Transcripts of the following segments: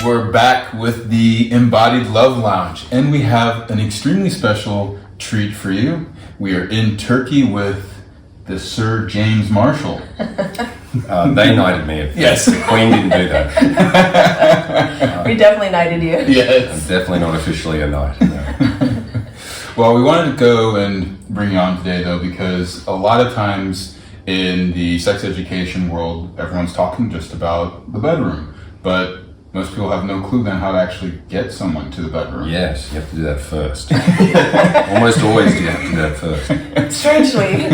we're back with the Embodied Love Lounge, and we have an extremely special treat for you. We are in Turkey with the Sir James Marshall. They knighted me. Yes. The Queen didn't do that. We definitely knighted you. Yes. I'm definitely not officially a knight. No. Well, we wanted to go and bring you on today, though, because a lot of times in the sex education world, everyone's talking just about the bedroom, but most people have no clue then how to actually get someone to the bedroom. Yes, you have to do that first. Almost always you have to do that first. Strangely.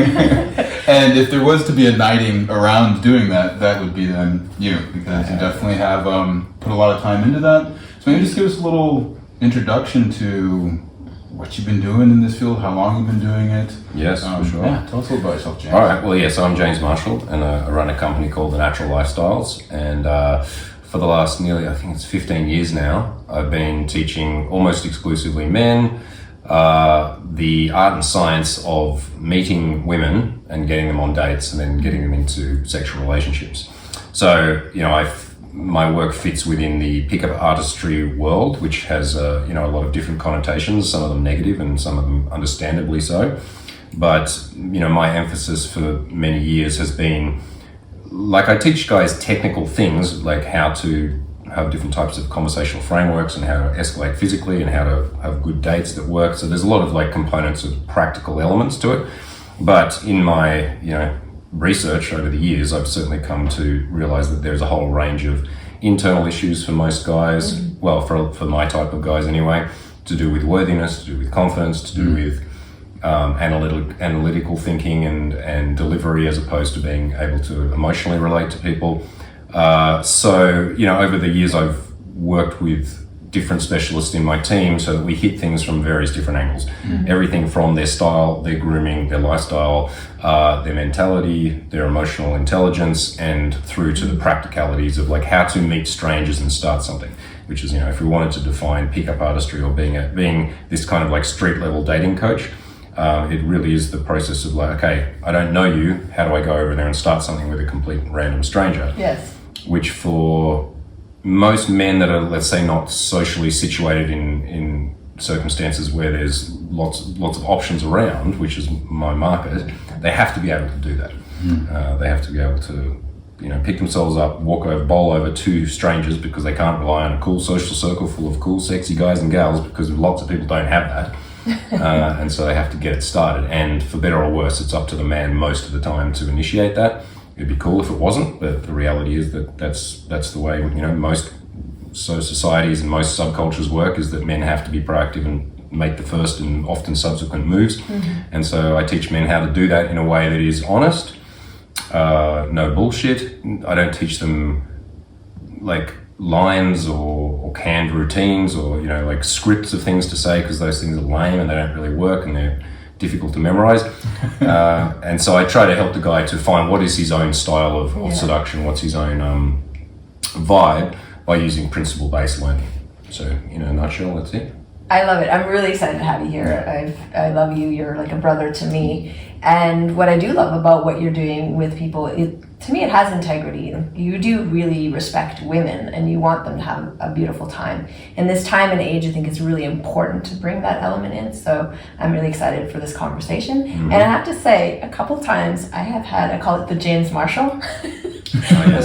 And if there was to be a knighting around doing that, that would be then you, because you definitely have put a lot of time into that. So maybe just give us a little introduction to what you've been doing in this field, how long you've been doing it. Yes, for sure. Yeah, tell us a little about yourself, James. All right, well, yes, I'm James Marshall, and I run a company called The Natural Lifestyles, and for the last nearly, I think it's 15 years now, I've been teaching almost exclusively men the art and science of meeting women and getting them on dates and then getting them into sexual relationships. So, my work fits within the pickup artistry world, which has a lot of different connotations, some of them negative and some of them understandably so. But, my emphasis for many years has been, like, I teach guys technical things, like how to have different types of conversational frameworks and how to escalate physically and how to have good dates that work. So there's a lot of like components of practical elements to it. But in my, research over the years, I've certainly come to realize that there's a whole range of internal issues for most guys, well, for my type of guys anyway, to do with worthiness, to do with confidence, to do with analytical thinking and delivery, as opposed to being able to emotionally relate to people. So over the years I've worked with different specialists in my team so that we hit things from various different angles. Everything from their style, their grooming, their lifestyle, their mentality, their emotional intelligence, and through to the practicalities of like how to meet strangers and start something, which is, if we wanted to define pickup artistry or being this kind of like street level dating coach, it really is the process of like, okay, I don't know you, how do I go over there and start something with a complete random stranger? Yes. Which for most men that are, let's say, not socially situated in circumstances where there's lots of options around, which is my market, they have to be able to do that. They have to be able to, pick themselves up, bowl over two strangers because they can't rely on a cool social circle full of cool, sexy guys and gals, because lots of people don't have that. And so they have to get it started. And for better or worse, it's up to the man most of the time to initiate that. It'd be cool if it wasn't, but the reality is that that's the way, most societies and most subcultures work, is that men have to be proactive and make the first and often subsequent moves. And so I teach men how to do that in a way that is honest, no bullshit. I don't teach them like lines or canned routines or, like scripts of things to say, because those things are lame and they don't really work and they're difficult to memorize. And so I try to help the guy to find what is his own style of seduction, what's his own vibe, by using principle-based learning. So in a nutshell, that's it. I love it. I'm really excited to have you here. I love you. You're like a brother to me. And what I do love about what you're doing with people, to me, it has integrity. You do really respect women and you want them to have a beautiful time. In this time and age, I think it's really important to bring that element in. So I'm really excited for this conversation. And I have to say, a couple of times I call it the James Marshall,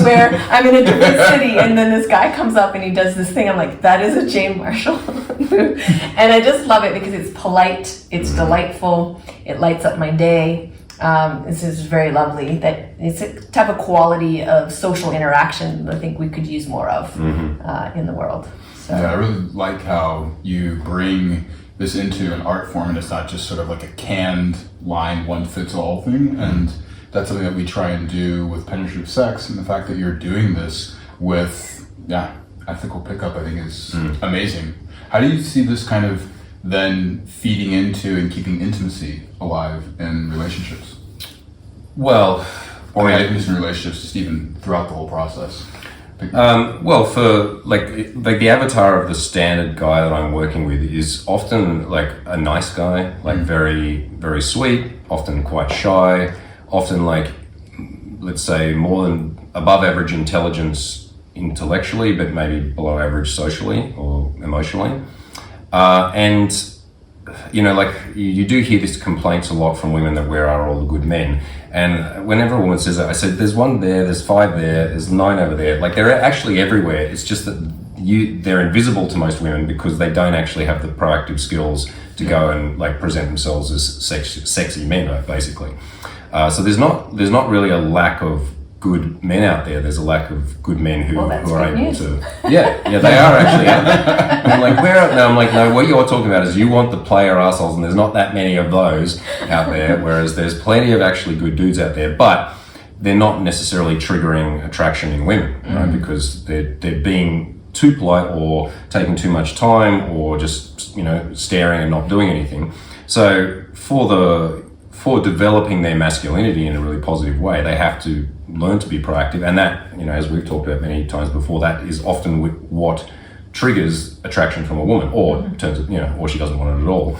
where I'm in a different city and then this guy comes up and he does this thing. I'm like, that is a James Marshall move. And I just love it because it's polite, it's delightful, it lights up my day. This is very lovely. That it's a type of quality of social interaction that I think we could use more of in the world. So. Yeah, I really like how you bring this into an art form, and it's not just sort of like a canned line, one fits all thing. And that's something that we try and do with penetrative sex, and the fact that you're doing this with ethical pickup, I think is amazing. How do you see this kind of then feeding into and keeping intimacy alive in relationships? Well, or intimacy in relationships, just even throughout the whole process. Well, for like the avatar of the standard guy that I'm working with is often like a nice guy, like very, very sweet, often quite shy, often like, let's say, more than above average intelligence intellectually, but maybe below average socially or emotionally. And you know, like you do hear these complaints a lot from women that where are all the good men? And whenever a woman says that, I said, there's 1 there, there's 5 there, there's 9 over there. Like they're actually everywhere. It's just that they're invisible to most women because they don't actually have the proactive skills to go and like present themselves as sexy men, basically. So there's not really a lack of good men out there. There's a lack of good men who are able to. Yeah, they are actually out there. I'm like, where? No, I'm like, no. What you're talking about is you want the player assholes, and there's not that many of those out there. Whereas there's plenty of actually good dudes out there, but they're not necessarily triggering attraction in women, right? Because they're being too polite or taking too much time or just, you know, staring and not doing anything. So for developing their masculinity in a really positive way, they have to learn to be proactive. And that, you know, as we've talked about many times before, that is often what triggers attraction from a woman, or turns it, you know, or she doesn't want it at all.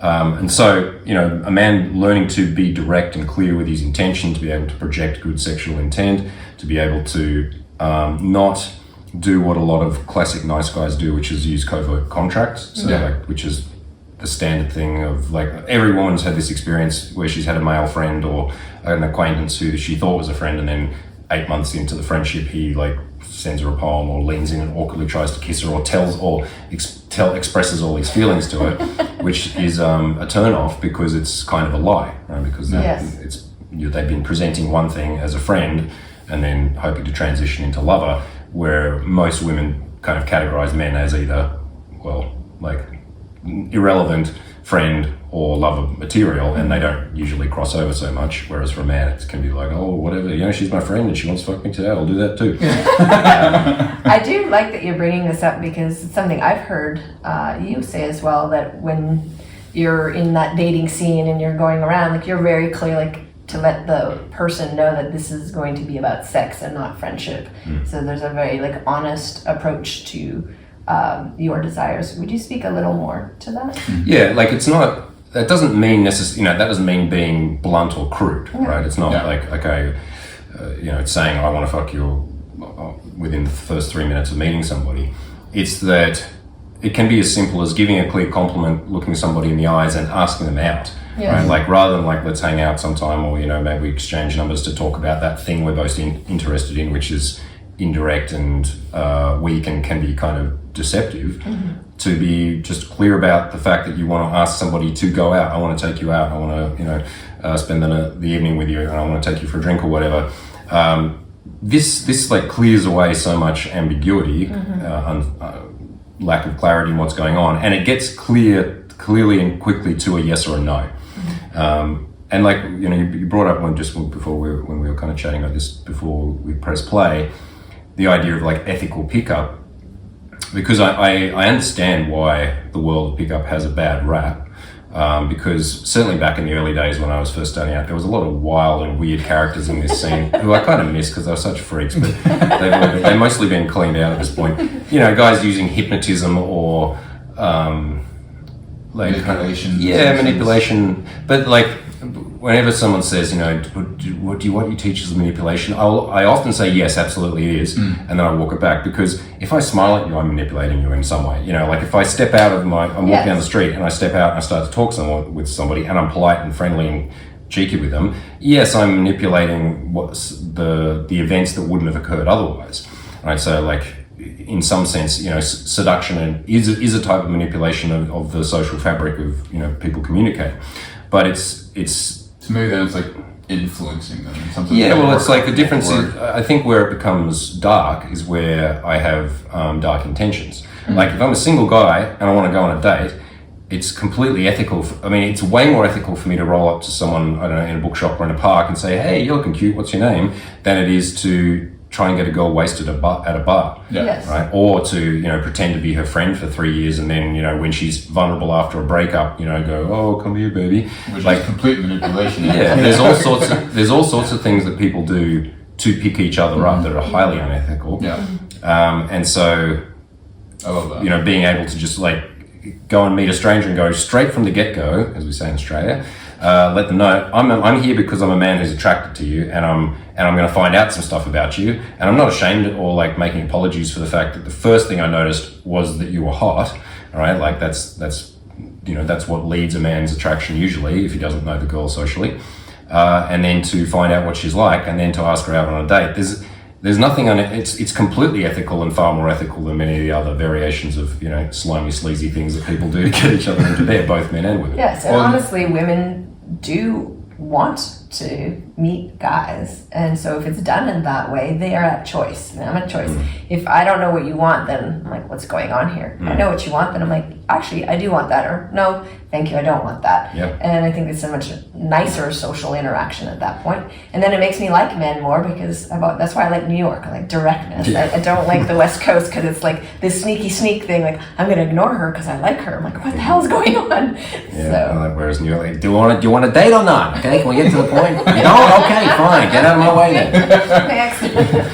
And so, you know, a man learning to be direct and clear with his intention, to be able to project good sexual intent, to be able to not do what a lot of classic nice guys do, which is use covert contracts. So like, which is the standard thing of like, every woman's had this experience where she's had a male friend or an acquaintance who she thought was a friend, and then 8 months into the friendship, he like sends her a poem or leans in and awkwardly tries to kiss her or expresses all his feelings to her, which is a turn off because it's kind of a lie, right? Because they've been presenting one thing as a friend and then hoping to transition into lover, where most women kind of categorize men as either, well, like irrelevant friend or lover material, and they don't usually cross over so much. Whereas for a man, it can be like, oh, whatever, you know, she's my friend and she wants to fuck me today, I'll do that too. I do like that you're bringing this up because it's something I've heard you say as well, that when you're in that dating scene and you're going around, like you're very clear, like to let the person know that this is going to be about sex and not friendship. So there's a very like honest approach to your desires. Would you speak a little more to that? Yeah, like it's not, that doesn't mean necessarily, you know, that doesn't mean being blunt or crude, right? It's not like, okay, you know, it's saying I want to fuck you within the first 3 minutes of meeting somebody. It's that it can be as simple as giving a clear compliment, looking somebody in the eyes and asking them out. Right? Like rather than like, let's hang out sometime, or, you know, maybe we exchange numbers to talk about that thing we're both interested in, which is indirect and weak and can be kind of deceptive. To be just clear about the fact that you want to ask somebody to go out. I want to take you out. I want to, you know, spend the evening with you, and I want to take you for a drink or whatever. This like clears away so much ambiguity, lack of clarity in what's going on, and it gets clearly and quickly to a yes or a no. And like, you know, you brought up when we were kind of chatting about this before we press play, the idea of like ethical pickup, because I understand why the world of pickup has a bad rap. Because certainly back in the early days when I was first starting out, there was a lot of wild and weird characters in this scene who I kind of miss because they were such freaks, but they've mostly been cleaned out at this point. You know, guys using hypnotism or like manipulation. Manipulation. But like, whenever someone says, you know, what do you want your teachers manipulation? I often say, yes, absolutely it is. And then I walk it back, because if I smile at you, I'm manipulating you in some way. You know, like if I step out of I'm walking down the street and I step out and I start to talk with somebody and I'm polite and friendly and cheeky with them, yes, I'm manipulating the events that wouldn't have occurred otherwise. Right? So like, in some sense, you know, seduction is a type of manipulation of the social fabric of, you know, people communicating. But it's to me then it's like influencing them. It's like the difference is, I think where it becomes dark is where I have dark intentions. Like if I'm a single guy and I want to go on a date, it's completely ethical. It's way more ethical for me to roll up to someone, I don't know, in a bookshop or in a park and say, hey, you're looking cute, what's your name? Than it is to try and get a girl wasted at a bar, right? Or to, you know, pretend to be her friend for 3 years, and then, you know, when she's vulnerable after a breakup, you know, go, oh, come here, baby. Which is complete manipulation. There's all sorts of things that people do to pick each other up that are highly unethical. And so, I love that. You know, being able to just like go and meet a stranger and go straight from the get-go, as we say in Australia, let them know I'm here because I'm a man who's attracted to you, and I'm going to find out some stuff about you, and I'm not ashamed or like making apologies for the fact that the first thing I noticed was that you were hot. All right, like that's what leads a man's attraction usually if he doesn't know the girl socially, and then to find out what she's like, and then to ask her out on a date. There's nothing on it. It's completely ethical and far more ethical than many of the other variations of slimy, sleazy things that people do to get each other into bed, both men and women. Yes, and honestly, women do want to meet guys, and so if it's done in that way, they are at choice. And I'm at choice. If I don't know what you want, then I'm like, what's going on here? If I know what you want, then I'm like, actually, I do want that, or no, thank you, I don't want that. Yep. And I think it's a much nicer social interaction at that point. And then it makes me like men more because that's why I like New York. I like directness. I don't like the West Coast because it's like this sneaky sneak thing. Like, I'm going to ignore her because I like her. I'm like, what the hell is going on? Yeah. Whereas New York, like, do you want a date or not? Okay, can we get to the point? You don't? Okay, fine. Get out of my way then.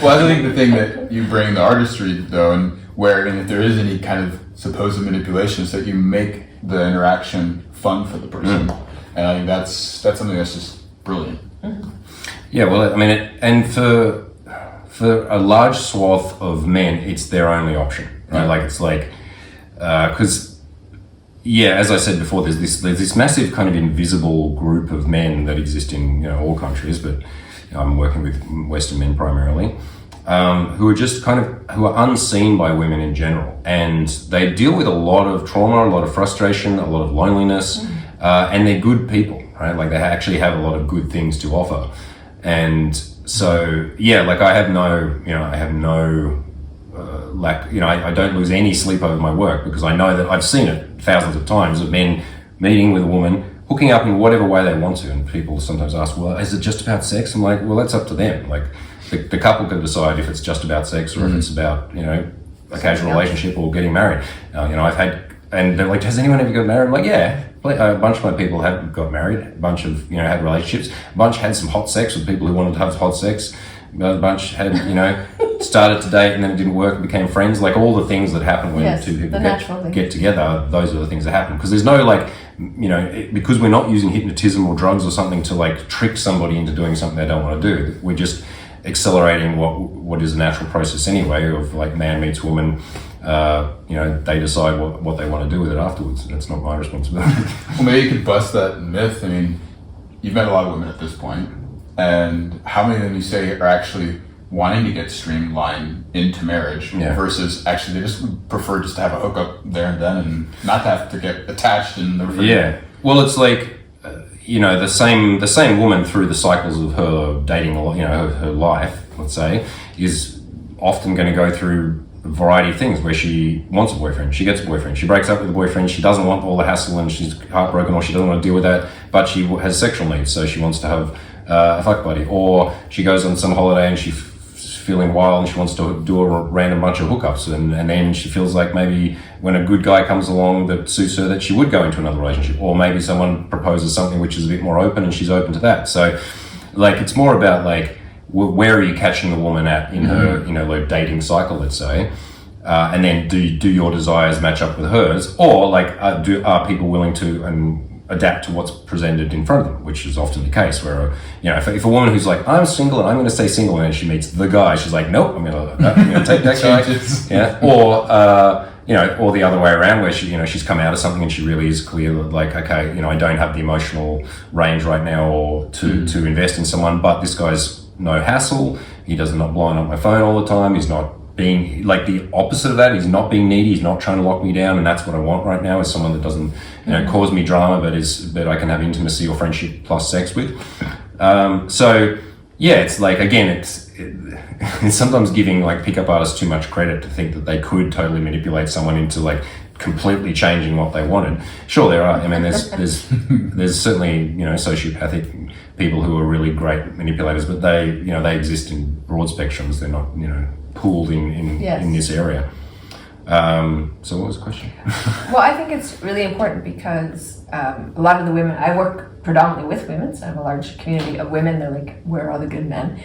Well, I think the thing that you bring the artistry though, and if there is any kind of supposed manipulation, is that you make the interaction fun for the person, and I think that's something that's just brilliant. Yeah, well, I mean, and for a large swath of men, it's their only option, right? Like it's like because. Yeah, as I said before, there's this massive kind of invisible group of men that exist in all countries, but I'm working with Western men primarily, who are just who are unseen by women in general, and they deal with a lot of trauma, a lot of frustration, a lot of loneliness, and they're good people, right? Like they actually have a lot of good things to offer, and so yeah, like I have no lack, I don't lose any sleep over my work because I know that I've seen it thousands of times of men meeting with a woman, hooking up in whatever way they want to, and people sometimes ask, well, is it just about sex? I'm like, well, that's up to them. Like the couple can decide if it's just about sex or if it's about a casual relationship or getting married. I've had, and they're like, has anyone ever got married? I'm like, yeah, a bunch of my people have got married, a bunch of had relationships, a bunch had some hot sex with people who wanted to have hot sex. A bunch had, started to date and then it didn't work and became friends. Like all the things that happen when two people get together, those are the things that happen. Because there's no because we're not using hypnotism or drugs or something to like trick somebody into doing something they don't want to do. We're just accelerating what is a natural process anyway of like man meets woman. They decide what they want to do with it afterwards. That's not my responsibility. Well, maybe you could bust that myth. I mean, you've met a lot of women at this point. And how many of them you say are actually wanting to get streamlined into marriage versus actually they just would prefer just to have a hookup there and then and not have to get attached in the refrigerator? Yeah. Well, it's like, the same woman through the cycles of her dating, her life, let's say, is often going to go through a variety of things where she wants a boyfriend, she gets a boyfriend, she breaks up with a boyfriend, she doesn't want all the hassle and she's heartbroken or she doesn't want to deal with that, but she has sexual needs, so she wants to have a fuck buddy, or she goes on some holiday and she's feeling wild and she wants to do a random bunch of hookups, and then she feels like maybe when a good guy comes along that suits her that she would go into another relationship, or maybe someone proposes something which is a bit more open and she's open to that. So like it's more about like where are you catching the woman at in her like dating cycle, let's say, and then do your desires match up with hers, or like are people willing to adapt to what's presented in front of them, which is often the case where, if a woman who's like, I'm single and I'm going to stay single, and then she meets the guy, she's like, nope, I'm going to take that guy. Yeah. Or the other way around where she, she's come out of something and she really is clear that like, okay, I don't have the emotional range right now or to invest in someone, but this guy's no hassle. He does not blowing up my phone all the time. He's not being like the opposite of that. He's not being needy. He's not trying to lock me down, and that's what I want right now is someone that doesn't, cause me drama, but I can have intimacy or friendship plus sex with. So yeah, it's like again, it's sometimes giving like pickup artists too much credit to think that they could totally manipulate someone into like completely changing what they wanted. Sure, there are. I mean, there's certainly sociopathic people who are really great manipulators, but they exist in broad spectrums. They're not pooled in this area. So what was the question? Well, I think it's really important because a lot of the women, I work predominantly with women, so I have a large community of women. They're like, where are the good men?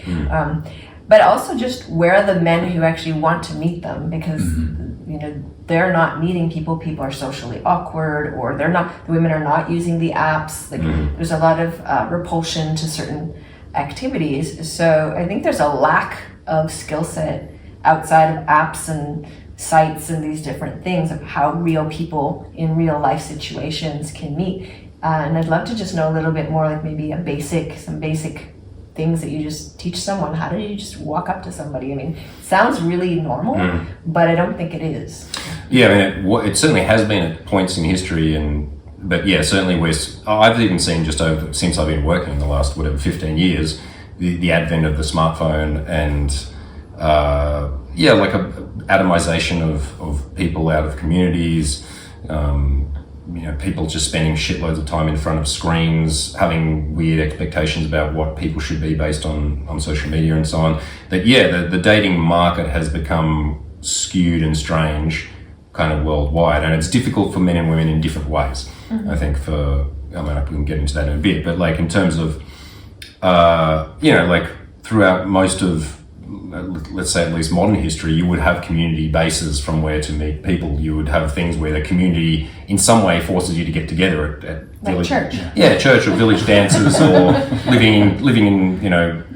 But also just where are the men who actually want to meet them, because they're not meeting people. People are socially awkward, or the women are not using the apps. Like there's a lot of repulsion to certain activities. So I think there's a lack of skill set outside of apps and sites and these different things of how real people in real life situations can meet. And I'd love to just know a little bit more, like maybe some basic things that you just teach someone. How do you just walk up to somebody? I mean, it sounds really normal, but I don't think it is. Yeah, I mean, it certainly has been at points in history, but yeah, certainly I've even seen just over, since I've been working in the last, 15 years, the advent of the smartphone and, like a atomization of people out of communities, people just spending shitloads of time in front of screens, having weird expectations about what people should be based on social media and so on. That, the dating market has become skewed and strange kind of worldwide, and it's difficult for men and women in different ways. I think we can get into that in a bit, but like in terms of, like throughout most of, let's say at least modern history, you would have community bases from where to meet people. You would have things where the community in some way forces you to get together at like village, church. Yeah, church or village dances, or living in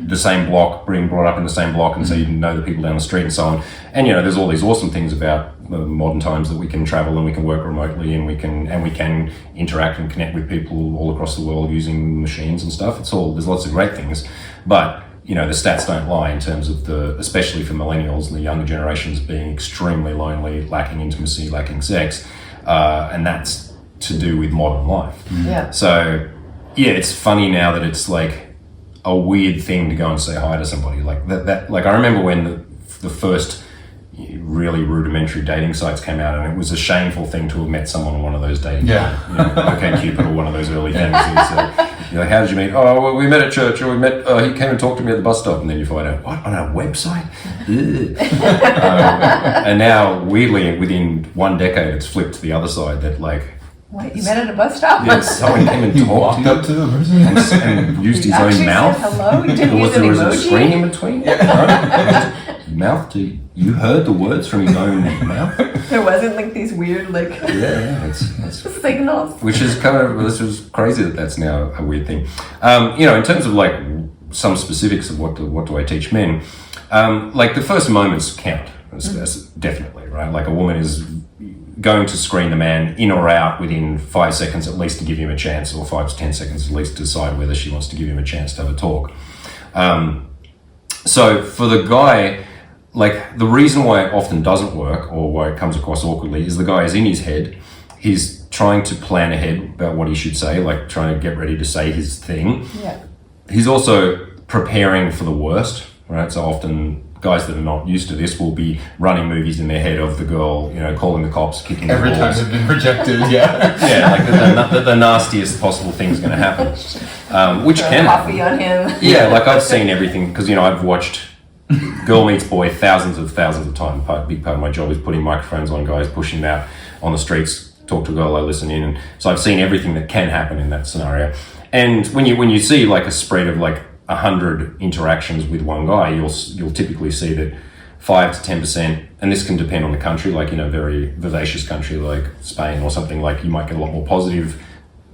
the same block, being brought up in the same block, and so you know the people down the street and so on. And there's all these awesome things about modern times that we can travel and we can work remotely and we can interact and connect with people all across the world using machines and stuff. There's lots of great things, but the stats don't lie in terms of especially for millennials and the younger generations being extremely lonely, lacking intimacy, lacking sex, and that's to do with modern life. Yeah. So, it's funny now that it's like a weird thing to go and say hi to somebody like that. Like I remember when the first really rudimentary dating sites came out, and it was a shameful thing to have met someone on one of those dating OkCupid or one of those early things. You're like, how did you meet? Oh, well, we met at church, or he came and talked to me at the bus stop, and then you find out, what, on our website? And now, weirdly, within one decade, it's flipped to the other side, that like... What, you met at a bus stop? Yeah, someone came and talked up to the person and used his own mouth. Hello? You didn't Or use an there was a emoji? screen in between? Mouth to... You heard the words from his own mouth? There wasn't like these weird It's signals. which is this was crazy that's now a weird thing. In terms of like some specifics of what do I teach men, like the first moments count, definitely, right? Like a woman is going to screen the man in or out within 5 seconds at least to give him a chance, or 5 to 10 seconds at least to decide whether she wants to give him a chance to have a talk. So for the guy, like the reason why it often doesn't work, or why it comes across awkwardly, is the guy is in his head. He's trying to plan ahead about what he should say, like trying to get ready to say his thing. Yeah. He's also preparing for the worst, right? So often guys that are not used to this will be running movies in their head of the girl, calling the cops, kicking every the time balls. they've been rejected. Yeah, like the nastiest possible thing's going to happen, which can coffee happen. on him. Yeah, like I've seen everything, because I've watched Girl Meets Boy thousands of times. Big part of my job is putting microphones on guys, pushing them out on the streets, talk to a girl, I listen in, and so I've seen everything that can happen in that scenario. And when you see like a spread of like 100 interactions with one guy, you'll typically see that 5 to 10%, and this can depend on the country, like in a very vivacious country like Spain or something, like you might get a lot more positive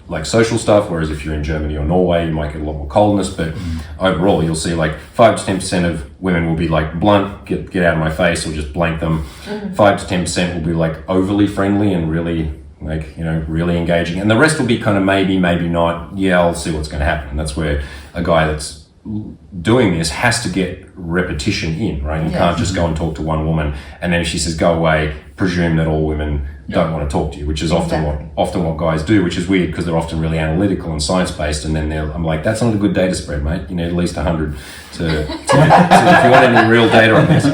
like social stuff, whereas if you're in Germany or Norway, you might get a lot more coldness, but overall you'll see like 5 to 10% of women will be like blunt, get out of my face, or just blank them. 5 to 10% will be like overly friendly and really like, really engaging, and the rest will be kind of maybe not, I'll see what's going to happen. And that's where a guy that's doing this has to get repetition in, right? You can't just go and talk to one woman and then if she says go away, presume that all women don't want to talk to you, which is often what guys do, which is weird because they're often really analytical and science-based, and then I'm like, that's not a good data spread, mate. You need at least 100 to if you want any real data on this.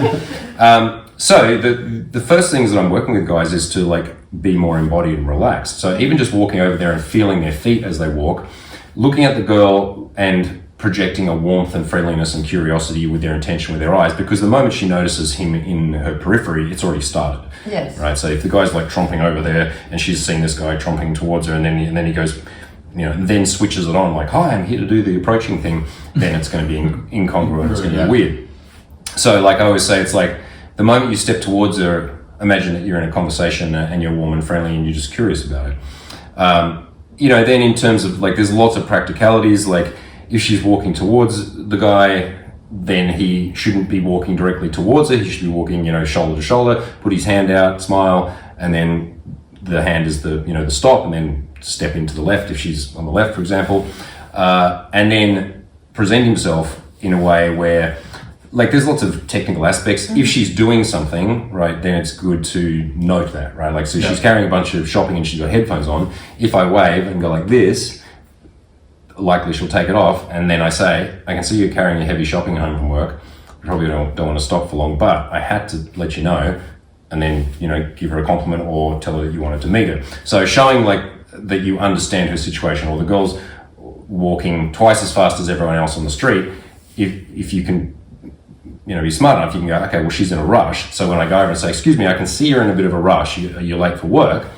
So the first things that I'm working with guys is to like be more embodied and relaxed. So even just walking over there and feeling their feet as they walk, looking at the girl and projecting a warmth and friendliness and curiosity with their intention with their eyes, because the moment she notices him in her periphery, it's already started. Yes. Right. So if the guy's like tromping over there and she's seeing this guy tromping towards her, and then he goes, then switches it on like, hi, I'm here to do the approaching thing, then it's going to be incongruent. It's going to be weird. So like I always say, it's like the moment you step towards her, imagine that you're in a conversation and you're warm and friendly and you're just curious about it. Then in terms of like, there's lots of practicalities. Like if she's walking towards the guy, then he shouldn't be walking directly towards her. He should be walking, shoulder to shoulder, put his hand out, smile, and then the hand is the stop, and then step into the left if she's on the left, for example. And then present himself in a way where, like, there's lots of technical aspects. If she's doing something, right, then it's good to note that, right? Like, so she's carrying a bunch of shopping and she's got headphones on. If I wave and go like this, likely she'll take it off, and then I say, I can see you're carrying your heavy shopping home from work. You probably don't want to stop for long, but I had to let you know, and then, give her a compliment or tell her that you wanted to meet her. So showing like that you understand her situation, or the girl's walking twice as fast as everyone else on the street. If you can, be smart enough, you can go, okay, well, she's in a rush. So when I go over and say, excuse me, I can see you're in a bit of a rush. You're late for work.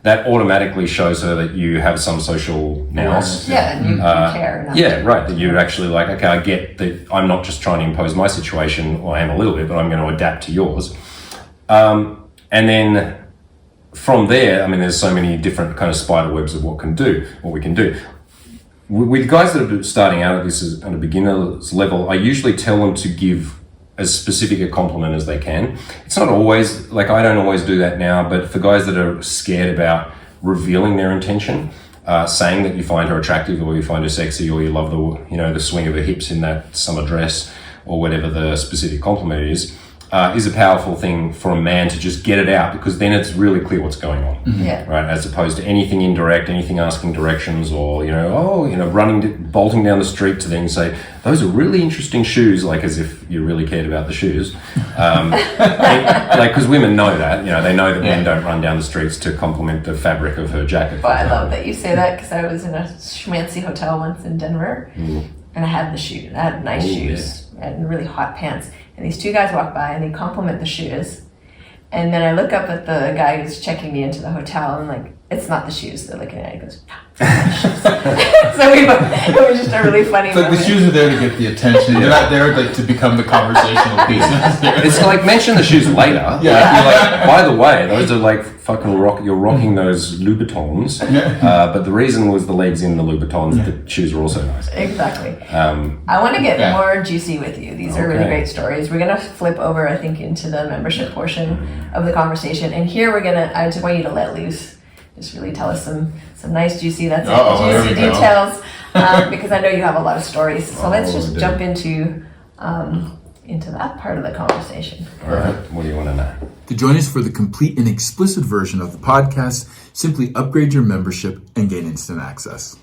That automatically shows her that you have some social nous. Yeah, and you care enough. Yeah, right. That you're actually like, okay, I get that I'm not just trying to impose my situation, or I am a little bit, but I'm going to adapt to yours. And then from there, there's so many different kind of spider webs of what we can do. With guys that are starting out at this at a beginner's level, I usually tell them to give as specific a compliment as they can. It's not always, like, I don't always do that now, but for guys that are scared about revealing their intention, saying that you find her attractive, or you find her sexy, or you love the swing of her hips in that summer dress, or whatever the specific compliment is a powerful thing for a man to just get it out, because then it's really clear what's going on. Yeah. Right, as opposed to anything indirect, anything asking directions, or bolting down the street to then say, those are really interesting shoes, like as if you really cared about the shoes. Because women know that, they know that men don't run down the streets to compliment the fabric of her jacket. But I love that you say that, because I was in a schmancy hotel once in Denver, and I had the shoes. I had nice shoes and really hot pants. And these two guys walk by and they compliment the shoes. And then I look up at the guy who's checking me into the hotel, and like, it's not the shoes they're looking at. He goes, no, shoes. So it was just a really funny It's like moment. the shoes are there to get the attention. They're not there to become the conversational piece. It's like, mention the shoes later. Yeah. You're like, by the way, those are like fucking you're rocking those Louboutins. But the reason was the legs in the Louboutins. The shoes were also nice. Exactly. I want to get more juicy with you. These are really great stories. We're going to flip over, I think, into the membership portion of the conversation. And here I just want you to let loose. Just really tell us some nice juicy juicy details, because I know you have a lot of stories. So let's just jump into that part of the conversation. All right. What do you want to know? To join us for the complete and explicit version of the podcast, simply upgrade your membership and gain instant access.